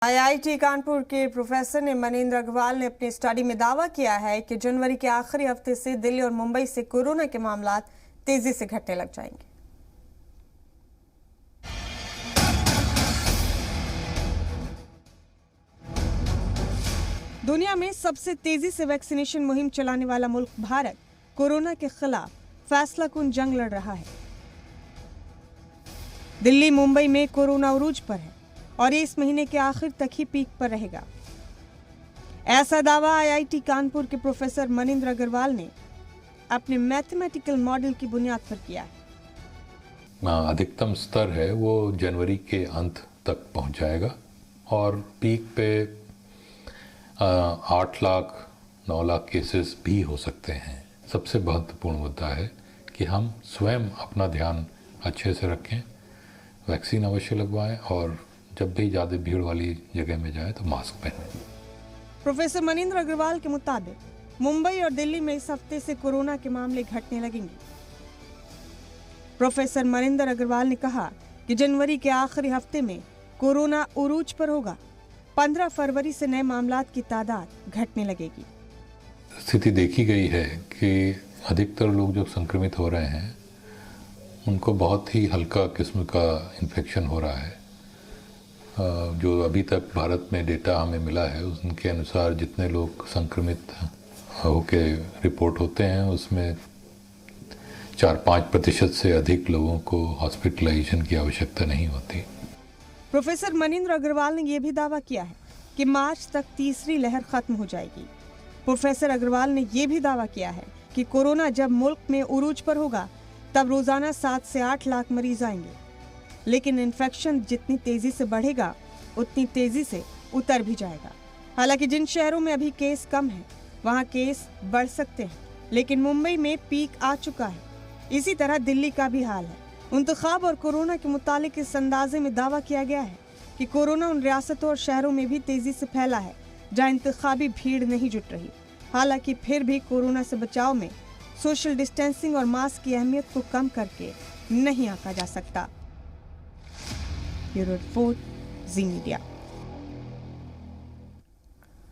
IIT Kanpur के professor Maninder Agarwal ने अपनी स्टडी में दावा किया है कि जनवरी के आखिरी हफ्ते से दिल्ली और मुंबई से कोरोना के मामलात तेजी से घटने लग जाएंगे। दुनिया में सबसे तेजी से वैक्सीनेशन मुहिम चलाने वाला मुल्क भारत कोरोना के खिलाफ फैसलाकुन जंग लड़ रहा है। दिल्ली मुंबई में कोरोना उरूज पर है और ये इस महीने के आखिर तक ही पीक पर रहेगा। ऐसा दावा आईआईटी कानपुर के प्रोफेसर मनिंदर अग्रवाल ने अपने मैथमेटिकल मॉडल की बुनियाद पर किया है। अधिकतम स्तर है वो जनवरी के अंत तक पहुंच जाएगा और पीक पे 8 लाख 9 लाख केसेस भी हो सकते हैं। सबसे महत्वपूर्ण मुद्दा है कि हम स्वयं अपना ध्यान अच्छे से रखें, वैक्सीन अवश्य लगवाएं और जब भी ज़्यादा भीड़ वाली जगह में जाए तो मास्क पहनें। प्रोफेसर मनिंदर अग्रवाल के मुताबिक मुंबई और दिल्ली में इस हफ्ते से कोरोना के मामले घटने लगेंगे। प्रोफेसर मनिंदर अग्रवाल ने कहा कि जनवरी के आखिरी हफ्ते में कोरोना उरूज पर होगा। 15 फरवरी से नए मामलात की तादाद घटने लगेगी। स्थिति देखी गई है कि अधिकतर लोग जो संक्रमित हो रहे हैं उनको बहुत ही हल्का किस्म का इन्फेक्शन हो रहा है। जो अभी तक भारत में डेटा हमें मिला है उनके अनुसार जितने लोग संक्रमित होके रिपोर्ट होते हैं उसमें 4-5% से अधिक लोगों को हॉस्पिटलाइजेशन की आवश्यकता नहीं होती। प्रोफेसर मनिंदर अग्रवाल ने यह भी दावा किया है कि मार्च तक तीसरी लहर खत्म हो जाएगी। प्रोफेसर अग्रवाल ने यह भी दावा किया है कि कोरोना जब मुल्क में उरूज पर होगा तब रोजाना 7 से 8 लाख मरीज आएंगे, लेकिन इन्फेक्शन जितनी तेजी से बढ़ेगा उतनी तेजी से उतर भी जाएगा। हालांकि जिन शहरों में अभी केस कम है वहां केस बढ़ सकते हैं, लेकिन मुंबई में पीक आ चुका है। इसी तरह दिल्ली का भी हाल है। इंतखाब और कोरोना के मुतालिक इस अंदाजे में दावा किया गया है कि कोरोना उन रियासतों और शहरों में भी तेजी से फैला है जहां इंतखाबी भीड़ नहीं जुट रही। हालांकि फिर भी कोरोना से बचाव में सोशल डिस्टेंसिंग और मास्क की अहमियत को कम करके नहीं आंका जा सकता। ब्यूरो रिपोर्ट, जी मीडिया।